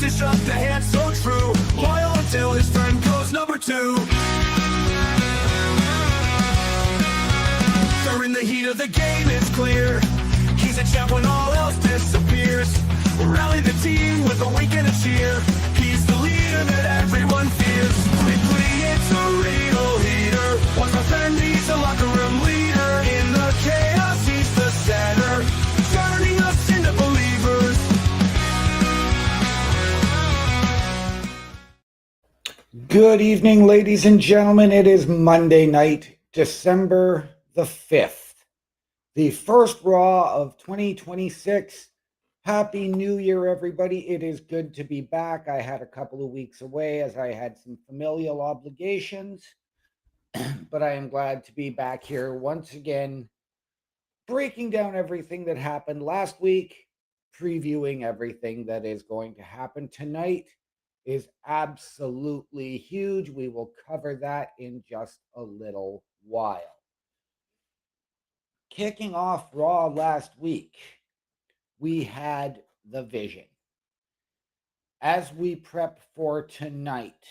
position, the hand so true, loyal until his friend goes number 2. They're in the heat of the game, it's clear. He's a champ when all else disappears. Rally the team with a wink and a cheer. He's the leader that everyone fears. Quickly, it's a real heater. Once my friend, he's a locker room leader. In the chaos, he's the center, turning us into believers. Good evening, ladies and gentlemen. It is Monday night, December the 5th, the first Raw of 2026. Happy New Year, everybody. It is good to be back. I had a couple of weeks away as I had some familial obligations, but I am glad to be back here once again, breaking down everything that happened last week, previewing everything that is going to happen tonight. Is absolutely huge. We will cover that in just a little while. Kicking off Raw last week, we had the Vision. As we prep for tonight,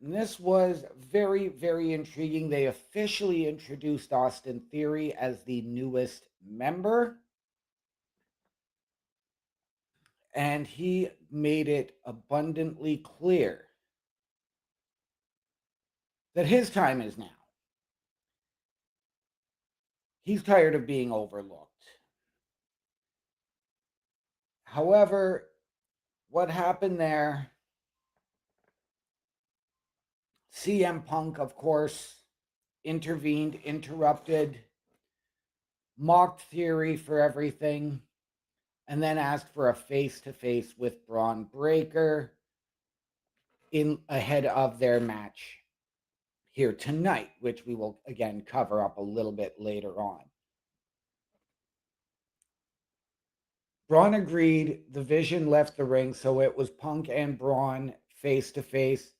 this was very, very intriguing. They officially introduced Austin Theory as the newest member, and he made it abundantly clear that his time is now. He's tired of being overlooked. However, what happened there, CM Punk, of course, intervened, interrupted, mocked Theory for everything, and then asked for a face-to-face with Bron Breakker ahead of their match here tonight, which we will again cover up a little bit later on. Braun agreed. The Vision left the ring, so it was Punk and Braun face-to-face.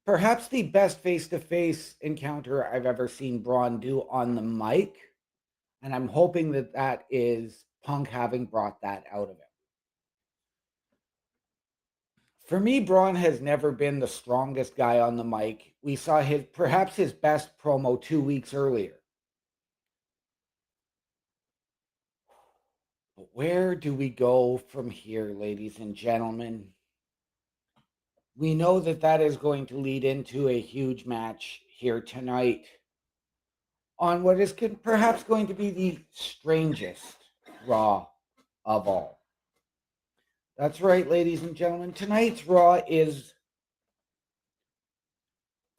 Perhaps the best face-to-face encounter I've ever seen Braun do on the mic, and I'm hoping that that is Punk having brought that out of him. For me, Braun has never been the strongest guy on the mic. We saw perhaps his best promo 2 weeks earlier. But where do we go from here, ladies and gentlemen? We know that that is going to lead into a huge match here tonight on what is perhaps going to be the strangest Raw of all. That's right, ladies and gentlemen. Tonight's Raw is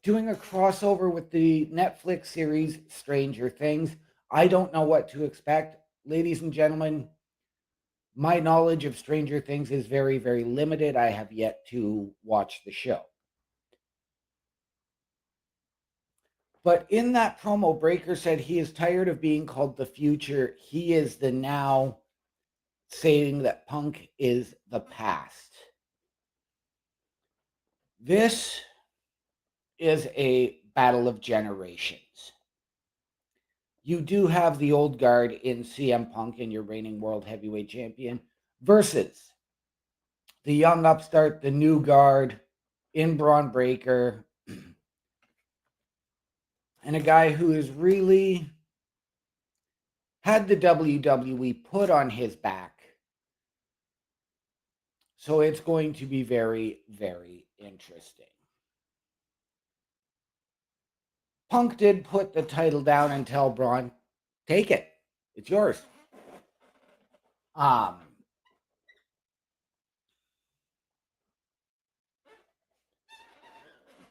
doing a crossover with the Netflix series Stranger Things. I don't know what to expect. Ladies and gentlemen, my knowledge of Stranger Things is very, very limited. I have yet to watch the show. But in that promo, Breakker said he is tired of being called the future. He is the now, saying that Punk is the past. This is a battle of generations. You do have the old guard in CM Punk and your reigning world heavyweight champion versus the young upstart, the new guard in Bron Breakker, and a guy who has really had the WWE put on his back. So it's going to be very, very interesting. Punk did put the title down and tell Braun, take it. It's yours.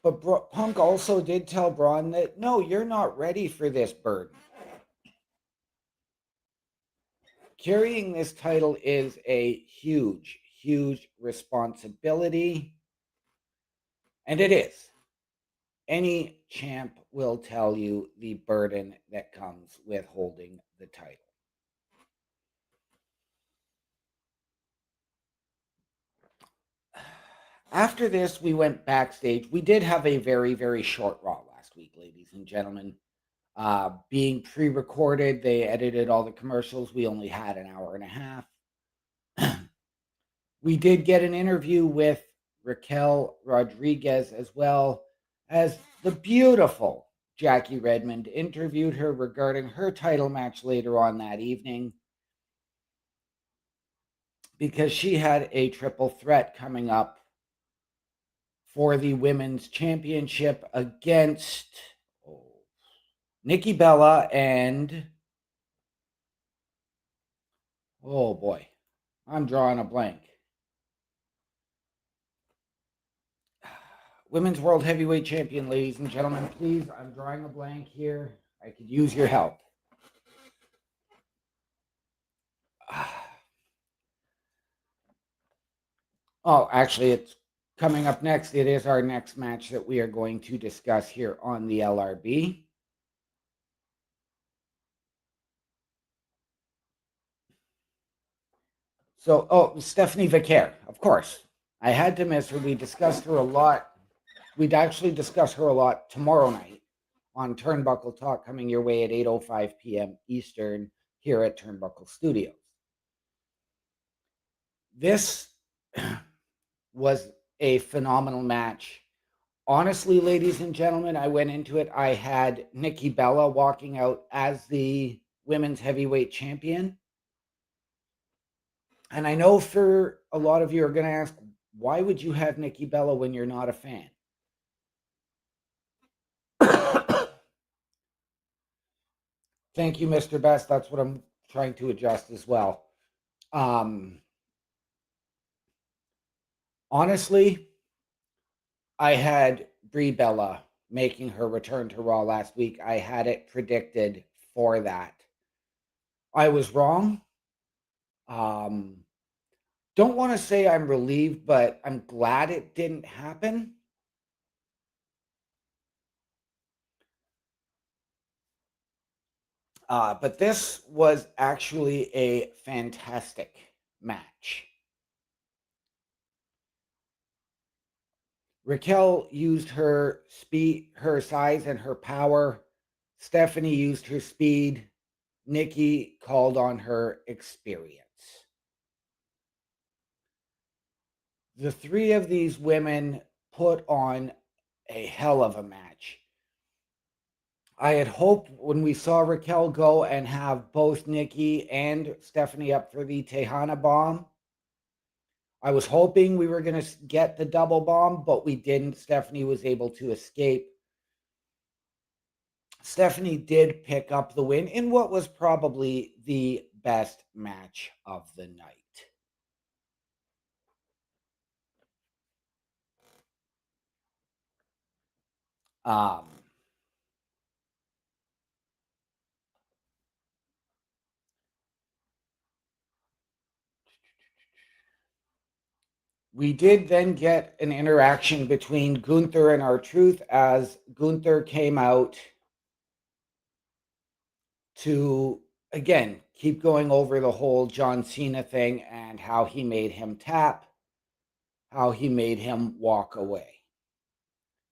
But Punk also did tell Braun that, no, you're not ready for this burden. Carrying this title is a huge, huge responsibility. And it is. Any champ will tell you the burden that comes with holding the title. After this, we went backstage. We did have a very, very short Raw last week, ladies and gentlemen. being pre-recorded. They edited all the commercials. We only had an hour and a half. We did get an interview with Raquel Rodriguez, as well as the beautiful Jackie Redmond interviewed her regarding her title match later on that evening, because she had a triple threat coming up for the women's championship against Nikki Bella and, oh boy, I'm drawing a blank. Women's World Heavyweight Champion, ladies and gentlemen, please, I'm drawing a blank here. I could use your help. Oh, actually, it's coming up next. It is our next match that we are going to discuss here on the LRB. So, Stephanie Vicaire, of course. I had to miss her. We discussed her a lot. We'd actually discuss her a lot tomorrow night on Turnbuckle Talk, coming your way at 8:05 p.m. Eastern here at Turnbuckle Studios. This was a phenomenal match. Honestly, ladies and gentlemen, I went into it. I had Nikki Bella walking out as the women's heavyweight champion. And I know for a lot of you are going to ask, why would you have Nikki Bella when you're not a fan? Thank you, Mr. Best. That's what I'm trying to adjust as well. Honestly, I had Brie Bella making her return to Raw last week. I had it predicted for that. I was wrong. Don't want to say I'm relieved, but I'm glad it didn't happen. But this was actually a fantastic match. Raquel used her speed, her size, and her power. Stephanie used her speed. Nikki called on her experience. The three of these women put on a hell of a match. I had hoped when we saw Raquel go and have both Nikki and Stephanie up for the Tejana bomb, I was hoping we were going to get the double bomb, but we didn't. Stephanie was able to escape. Stephanie did pick up the win in what was probably the best match of the night. We did then get an interaction between Gunther and R-Truth, as Gunther came out to, again, keep going over the whole John Cena thing and how he made him tap, how he made him walk away.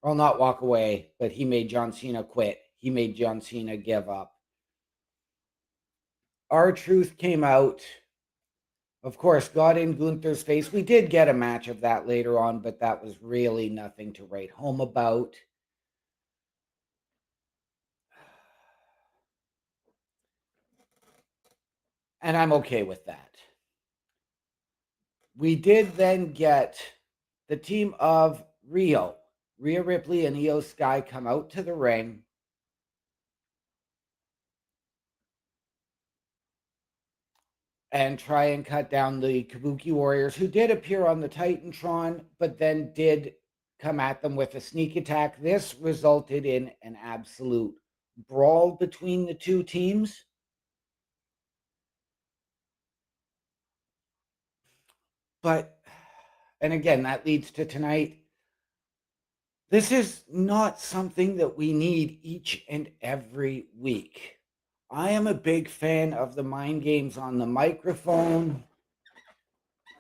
Well, not walk away, but he made John Cena quit. He made John Cena give up. R-Truth came out, of course, got in Gunther's face. We did get a match of that later on, but that was really nothing to write home about. And I'm okay with that. We did then get the team of Rhea Ripley and Io Sky come out to the ring. And try and cut down the Kabuki Warriors, who did appear on the Titantron, but then did come at them with a sneak attack. This resulted in an absolute brawl between the two teams. But, and again, that leads to tonight. This is not something that we need each and every week. I am a big fan of the mind games on the microphone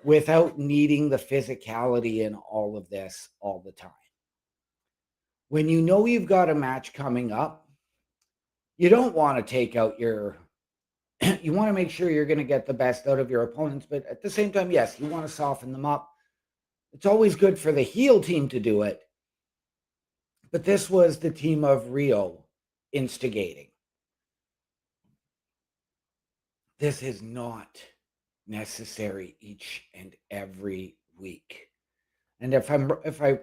without needing the physicality in all of this all the time. When you know you've got a match coming up, you don't want to take out your you want to make sure you're going to get the best out of your opponents, but at the same time, yes, you want to soften them up. It's always good for the heel team to do it, but this was the team of Rio instigating. This is not necessary each and every week. And if I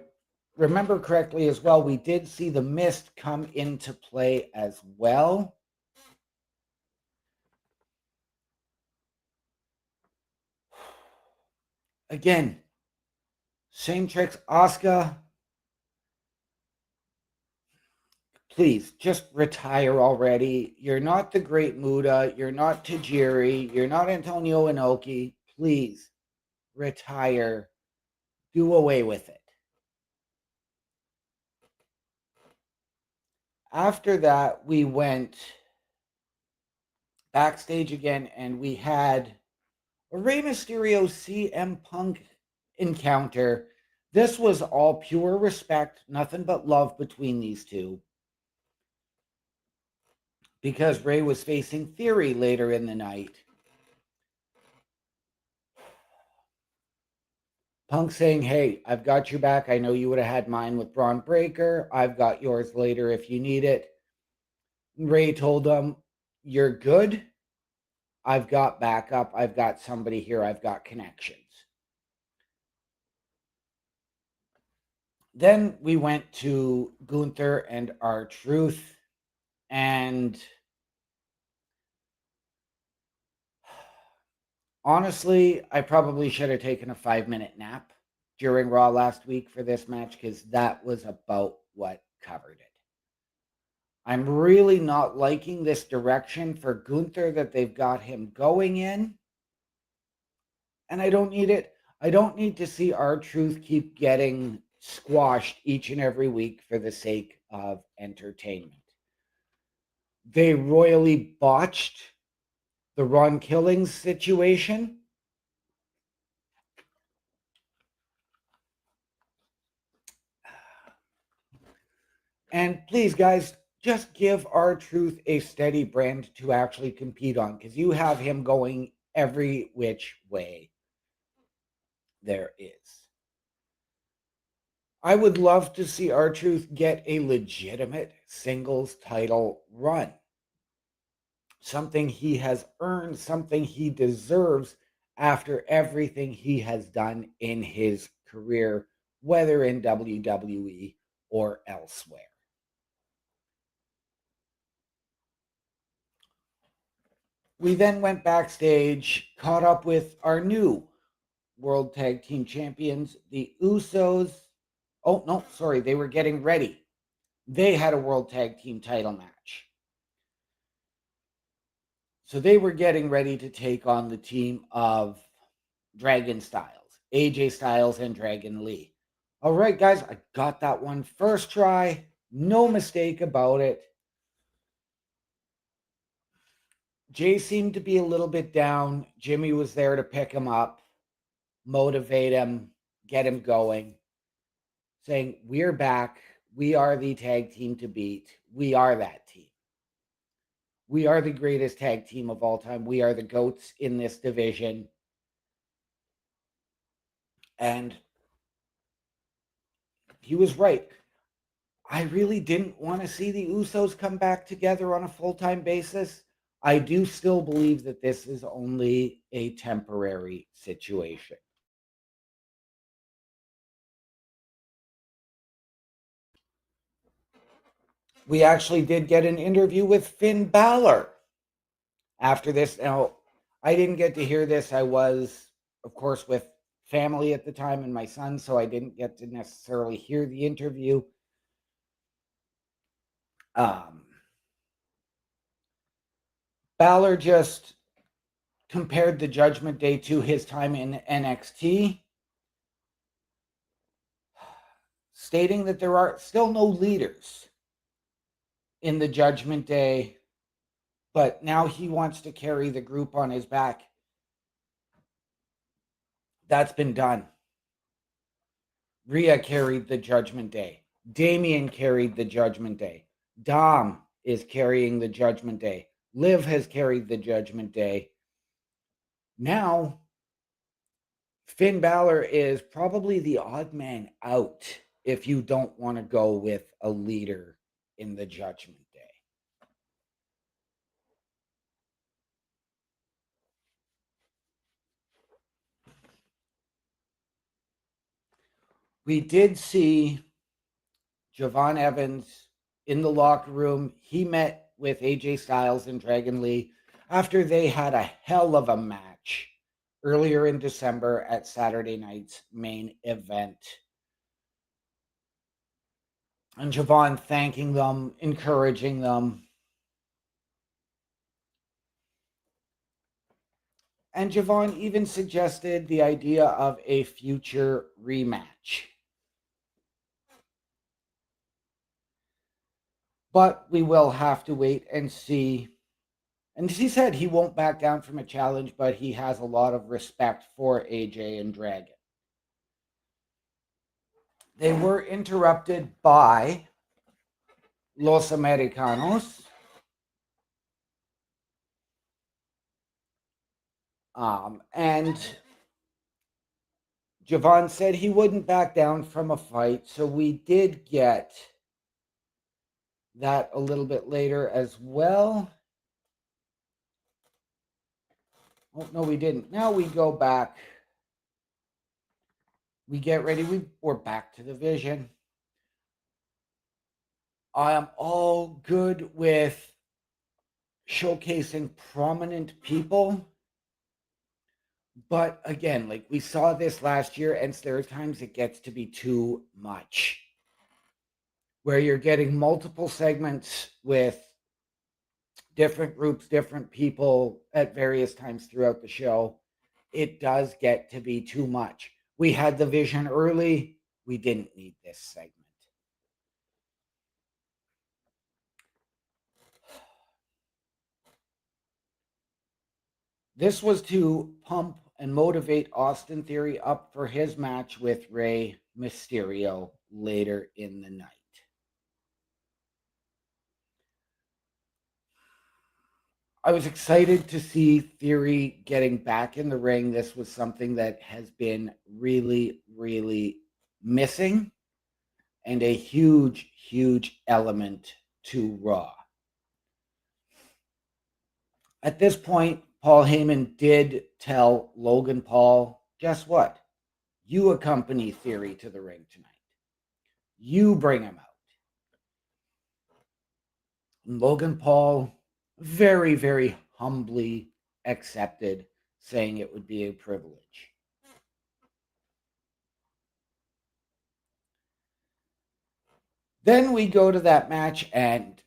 remember correctly as well, we did see the mist come into play as well. Again, same tricks. Asuka, please just retire already. You're not the Great Muta. You're not Tajiri. You're not Antonio Inoki. Please retire. Do away with it. After that, we went backstage again, and we had a Rey Mysterio CM Punk encounter. This was all pure respect, nothing but love between these two. Because Rey was facing Theory later in the night. Punk saying, hey, I've got your back. I know you would have had mine with Braun Breaker. I've got yours later if you need it. Rey told him, you're good. I've got backup. I've got somebody here. I've got connections. Then we went to Gunther and R-Truth. And honestly, I probably should have taken a 5-minute nap during Raw last week for this match, because that was about what covered it. I'm really not liking this direction for Gunther that they've got him going in. And I don't need it. I don't need to see R-Truth keep getting squashed each and every week for the sake of entertainment. They royally botched the Ron Killings situation. And please, guys, just give R-Truth a steady brand to actually compete on, because you have him going every which way there is. I would love to see R-Truth get a legitimate singles title run. Something he has earned, something he deserves after everything he has done in his career, whether in WWE or elsewhere. We then went backstage, caught up with our new World Tag Team Champions, the Usos. Oh, no, sorry, they were getting ready. They had a World Tag Team title match. So they were getting ready to take on the team of Dragon Styles, AJ Styles and Dragon Lee. All right, guys, I got that one first try. No mistake about it. Jay seemed to be a little bit down. Jimmy was there to pick him up, motivate him, get him going, saying, we're back. We are the tag team to beat. We are that team. We are the greatest tag team of all time. We are the GOATs in this division. And he was right. I really didn't want to see the Usos come back together on a full-time basis. I do still believe that this is only a temporary situation. We actually did get an interview with Finn Balor after this. Now, I didn't get to hear this. I was, of course, with family at the time and my son, so I didn't get to necessarily hear the interview. Balor just compared the Judgment Day to his time in NXT, stating that there are still no leaders in the Judgment Day, but now he wants to carry the group on his back. That's been done. Rhea carried the Judgment Day. Damian carried the Judgment Day. Dom is carrying the Judgment Day. Liv has carried the Judgment Day. Now, Finn Balor is probably the odd man out if you don't want to go with a leader in the Judgment Day. We did see Javon Evans in the locker room. He met with AJ Styles and Dragon Lee after they had a hell of a match earlier in December at Saturday night's main event. And Javon thanking them, encouraging them. And Javon even suggested the idea of a future rematch. But we will have to wait and see. And he said he won't back down from a challenge, but he has a lot of respect for AJ and Dragon. They were interrupted by Los Americanos. And Javon said he wouldn't back down from a fight. So we did get that a little bit later as well. Oh, no, we didn't. Now we go back. We get ready. We're back to the Vision. I am all good with showcasing prominent people. But again, like we saw this last year, and there are times it gets to be too much, where you're getting multiple segments with different groups, different people at various times throughout the show. It does get to be too much. We had the Vision early. We didn't need this segment. This was to pump and motivate Austin Theory up for his match with Rey Mysterio later in the night. I was excited to see Theory getting back in the ring. This was something that has been really, really missing, and a huge, huge element to Raw. At this point, Paul Heyman did tell Logan Paul, guess what? You accompany Theory to the ring tonight. You bring him out. And Logan Paul very, very humbly accepted, saying it would be a privilege. Then we go to that match, and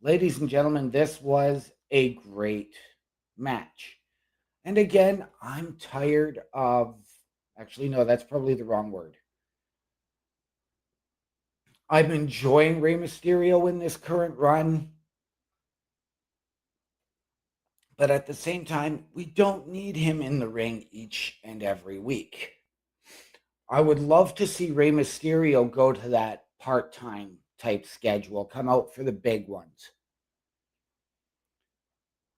ladies and gentlemen, this was a great match. And again, I'm tired of, actually, no, that's probably the wrong word. I'm enjoying Rey Mysterio in this current run. But at the same time, we don't need him in the ring each and every week. I would love to see Rey Mysterio go to that part-time type schedule, come out for the big ones.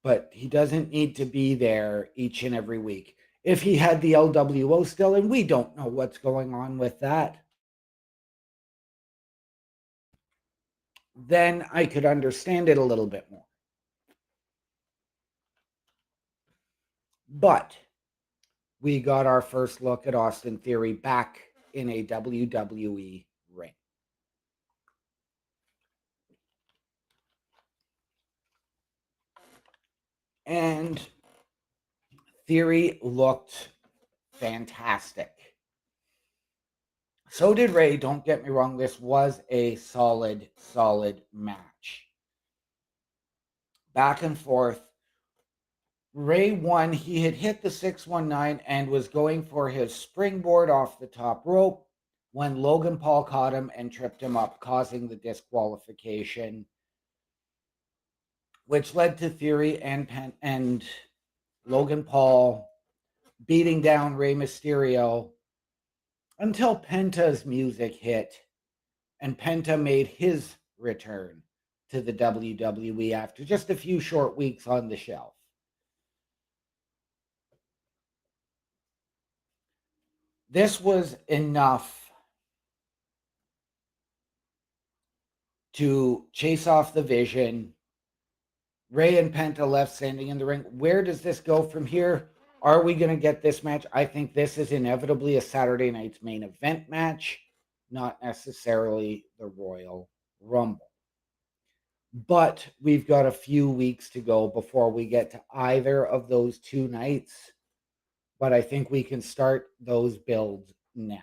But he doesn't need to be there each and every week. If he had the LWO still, and we don't know what's going on with that, then I could understand it a little bit more. But we got our first look at Austin Theory back in a WWE ring. And Theory looked fantastic. So did Rey. Don't get me wrong. This was a solid match. Back and forth. Rey won. He had hit the 619 and was going for his springboard off the top rope when Logan Paul caught him and tripped him up, causing the disqualification, which led to Theory and Logan Paul beating down Rey Mysterio until Penta's music hit and Penta made his return to the WWE after just a few short weeks on the shelf. This was enough to chase off the Vision. Rey and Penta left standing in the ring. Where does this go from here? Are we going to get this match? I think this is inevitably a Saturday night's main event match, not necessarily the Royal Rumble. But we've got a few weeks to go before we get to either of those two nights. But I think we can start those builds now.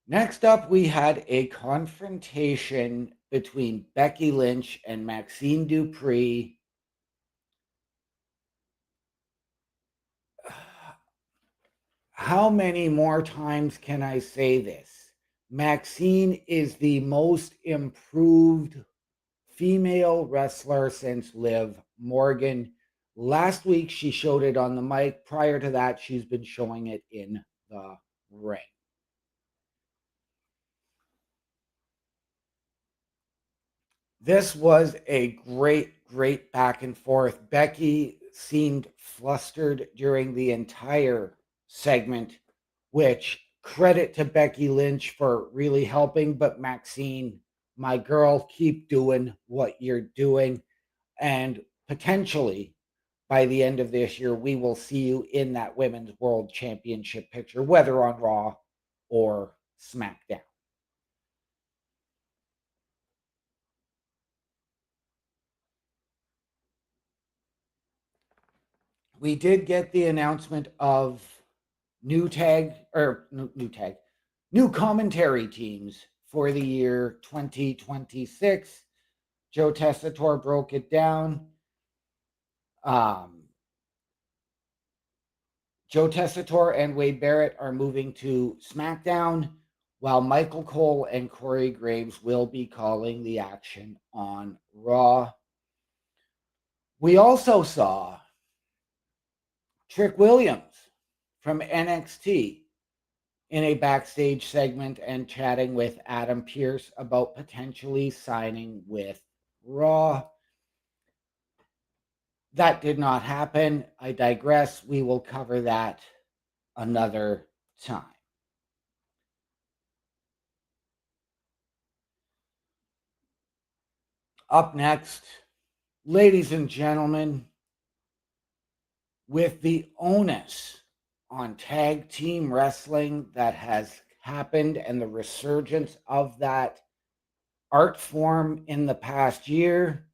Next up, we had a confrontation between Becky Lynch and Maxine Dupri. How many more times can I say this? Maxine is the most improved female wrestler since Liv Morgan. Last week, she showed it on the mic. Prior to that, she's been showing it in the ring. This was a great back and forth. Becky seemed flustered during the entire segment, which credit to Becky Lynch for really helping. But Maxine, my girl, keep doing what you're doing. And potentially by the end of this year, we will see you in that Women's World Championship picture, whether on Raw or SmackDown. We did get the announcement of new commentary teams for the year 2026. Joe Tessitore broke it down. Joe Tessitore and Wade Barrett are moving to SmackDown, while Michael Cole and Corey Graves will be calling the action on Raw. We also saw Trick Williams from NXT in a backstage segment and chatting with Adam Pearce about potentially signing with Raw. That did not happen. I digress. We will cover that another time. Up next, ladies and gentlemen, with the onus on tag team wrestling that has happened and the resurgence of that art form in the past year,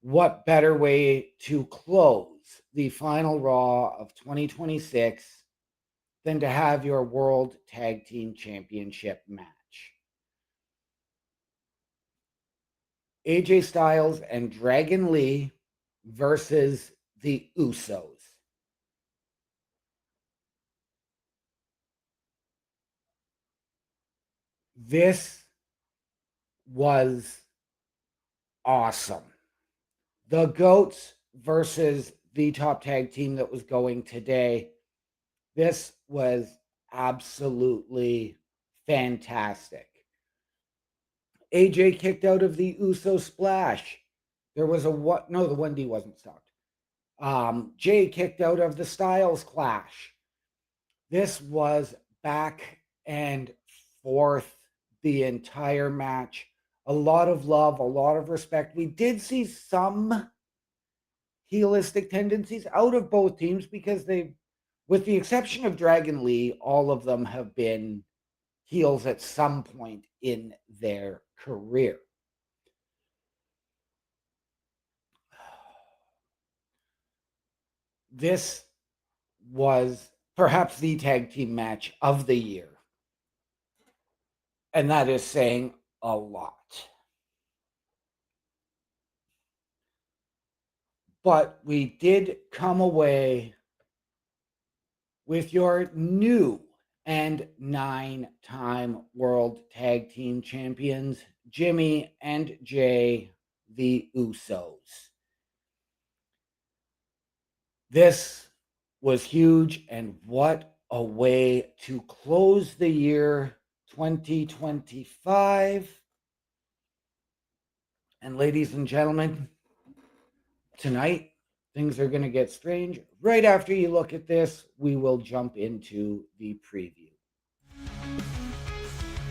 what better way to close the final Raw of 2026 than to have your World Tag Team Championship match? AJ Styles and Dragon Lee versus the Usos. This was awesome. The GOATs versus the top tag team that was going today. This was absolutely fantastic. AJ kicked out of the Uso splash. There was the 1D wasn't stopped. Jay kicked out of the Styles clash. This was back and forth the entire match. A lot of love, a lot of respect. We did see some heelistic tendencies out of both teams because they, with the exception of Dragon Lee, all of them have been heels at some point in their career. This was perhaps the tag team match of the year. And that is saying a lot. But we did come away with your new and 9-time World Tag Team Champions, Jimmy and Jay, the Usos. This was huge, and what a way to close the year 2025. And ladies and gentlemen, tonight things are going to get strange. Right after you look at this, we will jump into the preview.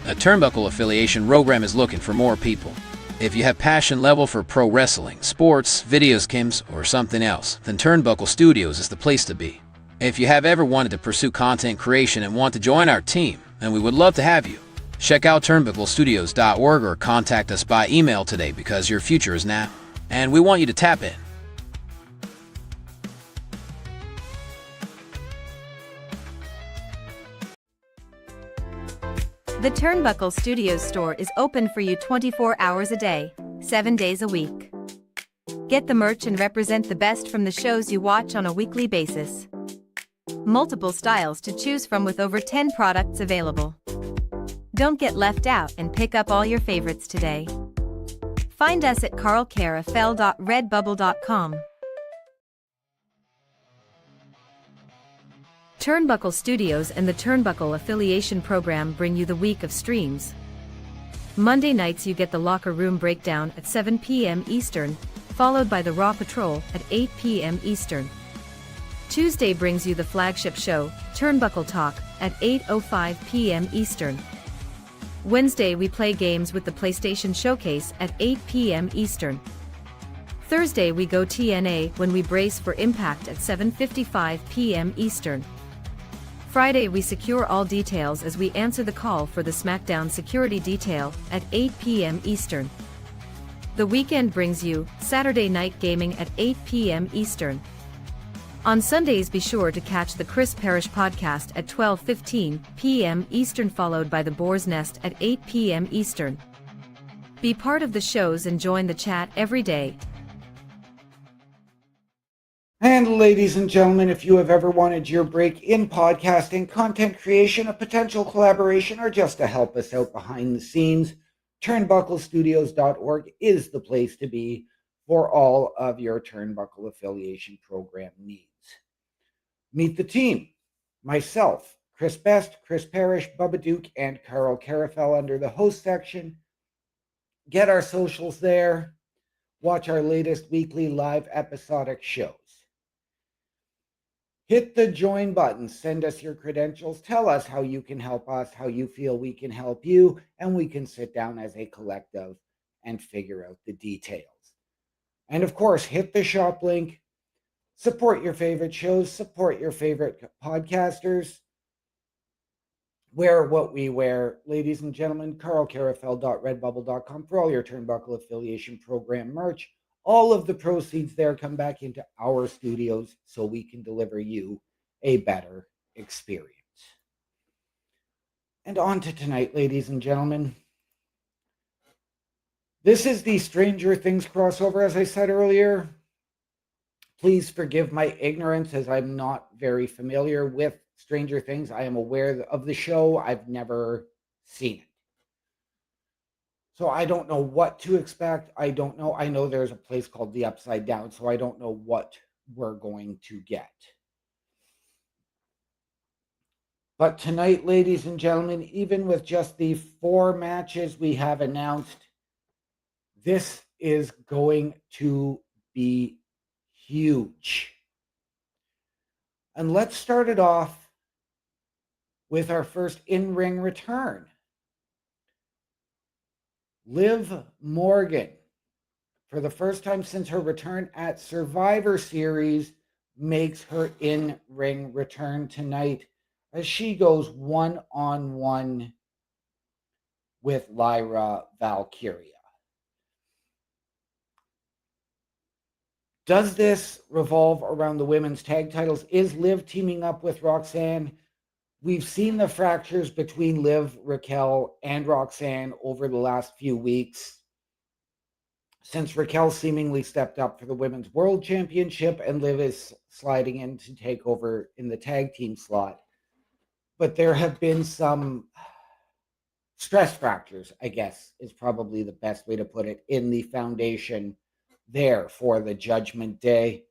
A Turnbuckle affiliation program is looking for more people. If you have passion level for pro wrestling, sports, video games, or something else, then Turnbuckle Studios is the place to be. If you have ever wanted to pursue content creation and want to join our team, then we would love to have you. Check out turnbucklestudios.org or contact us by email today because your future is now, and we want you to tap in. The Turnbuckle Studios store is open for you 24 hours a day, 7 days a week. Get the merch and represent the best from the shows you watch on a weekly basis. Multiple styles to choose from with over 10 products available. Don't get left out and pick up all your favorites today. Find us at carlcarafel.redbubble.com. Turnbuckle Studios and the Turnbuckle Affiliation Program bring you the week of streams. Monday nights you get the Locker Room Breakdown at 7 p.m. Eastern, followed by the Raw Patrol at 8 p.m. Eastern. Tuesday brings you the flagship show, Turnbuckle Talk, at 8:05 p.m. Eastern. Wednesday we play games with the PlayStation Showcase at 8 p.m. Eastern. Thursday we go TNA when we brace for Impact at 7:55 p.m. Eastern. Friday we secure all details as we answer the call for the SmackDown security detail at 8 p.m. Eastern. The weekend brings you Saturday Night Gaming at 8 p.m. Eastern. On Sundays be sure to catch the Chris Parrish podcast at 12:15 p.m. Eastern, followed by the Boar's Nest at 8 p.m. Eastern. Be part of the shows and join the chat every day. And ladies and gentlemen, if you have ever wanted your break in podcasting, content creation, a potential collaboration, or just to help us out behind the scenes, turnbucklestudios.org is the place to be for all of your Turnbuckle affiliation program needs. Meet the team. Myself, Chris Best, Chris Parrish, Bubba Duke, and Carl Carafel under the host section. Get our socials there. Watch our latest weekly live episodic shows. Hit the join button, send us your credentials, tell us how you can help us, how you feel we can help you, and we can sit down as a collective and figure out the details. And of course, hit the shop link, support your favorite shows, support your favorite podcasters, wear what we wear. Ladies and gentlemen, carlcarafel.redbubble.com for all your Turnbuckle affiliation program merch. All of the proceeds there come back into our studios so we can deliver you a better experience. And on to tonight, ladies and gentlemen. This is the Stranger Things crossover, as I said earlier. Please forgive my ignorance as I'm not very familiar with Stranger Things. I am aware of the show. I've never seen it. So I don't know what to expect. I don't know. I know there's a place called The Upside Down, so I don't know what we're going to get. But tonight, ladies and gentlemen, even with just the 4 matches we have announced, this is going to be huge. And let's start it off with our first in-ring return. Liv Morgan, for the first time since her return at Survivor Series, makes her in-ring return tonight as she goes one-on-one with Lyra Valkyria. Does this revolve around the women's tag titles? Is Liv teaming up with Roxanne? We've seen the fractures between Liv, Raquel, and Roxanne over the last few weeks since Raquel seemingly stepped up for the Women's World Championship and Liv is sliding in to take over in the tag team slot. But there have been some stress fractures, I guess, is probably the best way to put it, in the foundation there for the Judgment Day.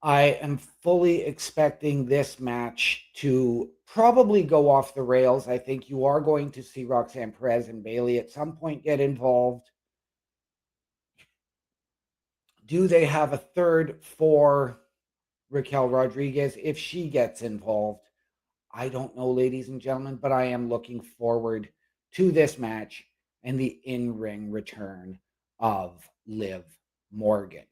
I am fully expecting this match to probably go off the rails. I think you are going to see Roxanne Perez and Bayley at some point get involved. Do they have a third for Raquel Rodriguez if she gets involved? I don't know, ladies and gentlemen, but I am looking forward to this match and the in-ring return of Liv Morgan.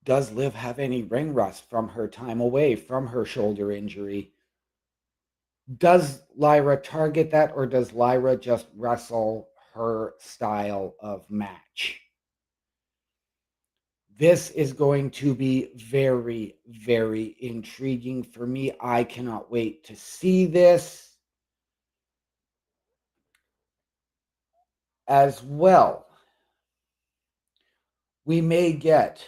Does Liv have any ring rust from her time away from her shoulder injury? Does Lyra target that, or does Lyra just wrestle her style of match? This is going to be very, very intriguing for me. I cannot wait to see this as well. We may get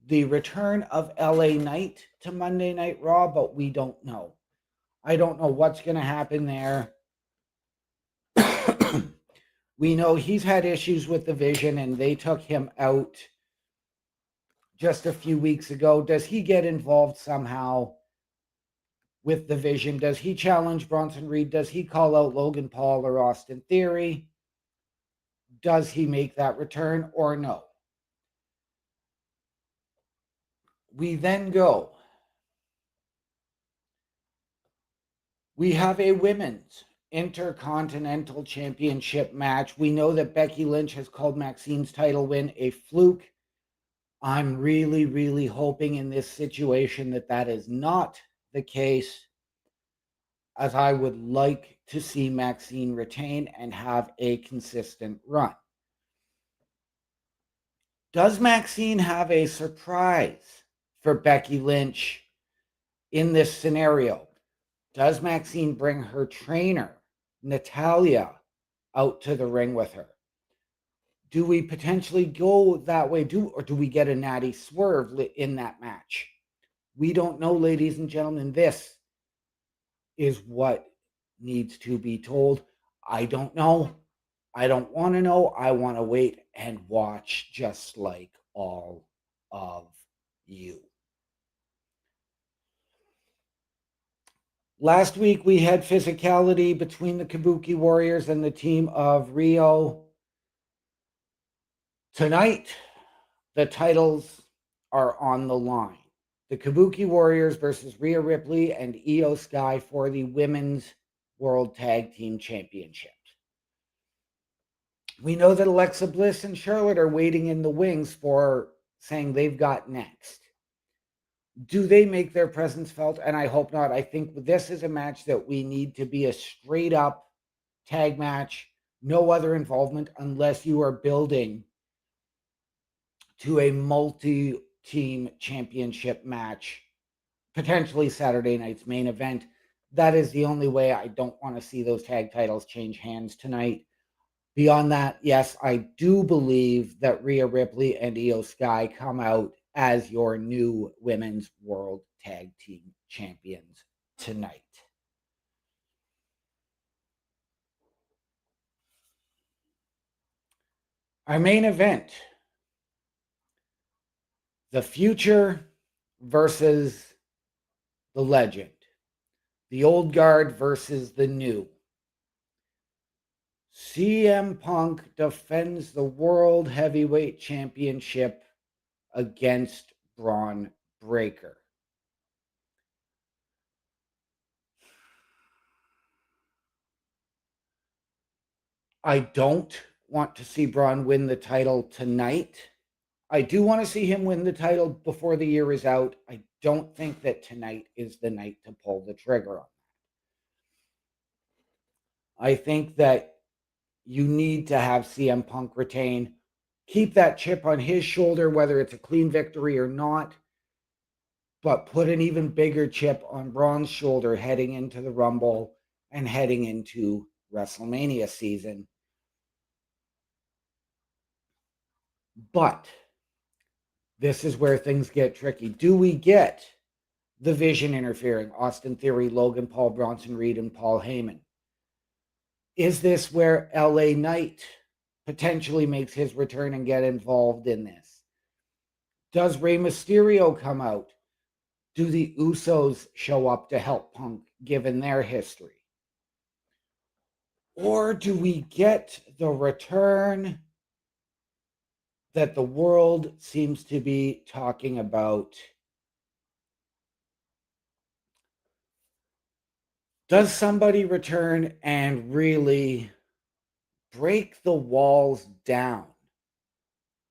the return of LA Knight to Monday Night Raw, but we don't know. I don't know what's going to happen there. We know he's had issues with the Vision, and they took him out just a few weeks ago. Does he get involved somehow with the Vision? Does he challenge Bronson Reed? Does he call out Logan Paul or Austin Theory? Does he make that return or no? We then go. We have a women's Intercontinental Championship match. We know that Becky Lynch has called Maxine's title win a fluke. I'm really, really hoping in this situation that that is not the case, as I would like to see Maxine retain and have a consistent run. Does Maxine have a surprise for Becky Lynch in this scenario? Does Maxine bring her trainer, Natalia, out to the ring with her? Do we potentially go that way? Or do we get a Natty Swerve in that match? We don't know, ladies and gentlemen. This is what needs to be told. I don't know. I don't want to know. I want to wait and watch, just like all of you. Last week, we had physicality between the Kabuki Warriors and the team of Rio. Tonight, the titles are on the line. The Kabuki Warriors versus Rhea Ripley and Io Sky for the Women's World Tag Team Championship. We know that Alexa Bliss and Charlotte are waiting in the wings for saying they've got next. Do they make their presence felt? And I hope not. I think this is a match that we need to be a straight up tag match. No other involvement unless you are building to a multi-team championship match, potentially Saturday night's main event. That is the only way. I don't want to see those tag titles change hands tonight. Beyond that, yes, I do believe that Rhea Ripley and Io Sky come out as your new Women's World Tag Team Champions tonight. Our main event, the future versus the legend, the old guard versus the new. CM Punk defends the World Heavyweight Championship against Braun Breaker. I don't want to see Braun win the title tonight. I do want to see him win the title before the year is out. I don't think that tonight is the night to pull the trigger on that. I think that you need to have CM Punk retain. Keep that chip on his shoulder, whether it's a clean victory or not, but put an even bigger chip on Braun's shoulder heading into the Rumble and heading into WrestleMania season. But this is where things get tricky. Do we get the Vision interfering? Austin Theory, Logan Paul, Bronson Reed, and Paul Heyman. Is this where LA Knight potentially makes his return and get involved in this? Does Rey Mysterio come out? Do the Usos show up to help Punk, given their history? Or do we get the return that the world seems to be talking about? Does somebody return and really break the walls down?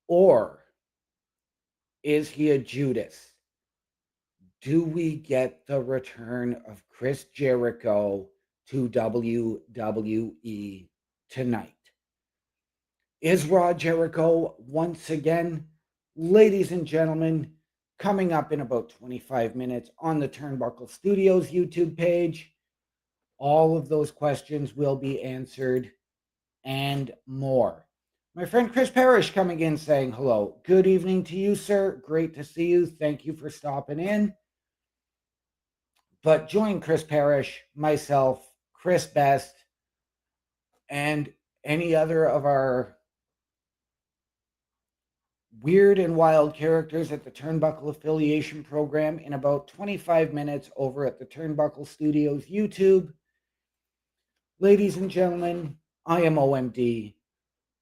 Or is he a Judas? Do we get the return of Chris Jericho to WWE tonight? Is Raw Jericho once again? Ladies and gentlemen, coming up in about 25 minutes on the Turnbuckle Studios YouTube page. All of those questions will be answered and more. My friend Chris Parrish coming in saying hello. Good evening to you, sir. Great to see you. Thank you for stopping in. But join Chris Parrish, myself, Chris Best, and any other of our weird and wild characters at the Turnbuckle Affiliation Program in about 25 minutes over at the Turnbuckle Studios YouTube. Ladies and gentlemen, I am OMD.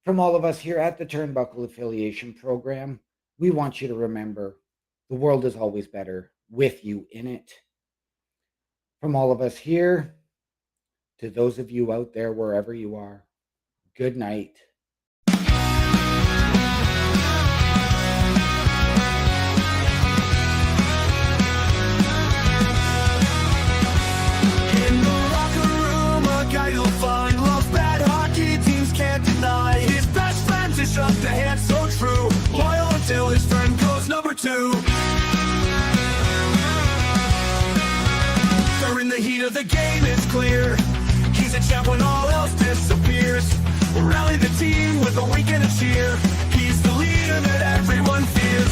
From all of us here at the Turnbuckle Affiliation Program, we want you to remember the world is always better with you in it. From all of us here to those of you out there, wherever you are, good night. You'll find love bad hockey teams can't deny. His best friend to shut the hand so true, loyal until his friend goes number 2. During the heat of the game, it's clear he's a champ when all else disappears. Rally the team with a wink and a cheer. He's the leader that everyone fears.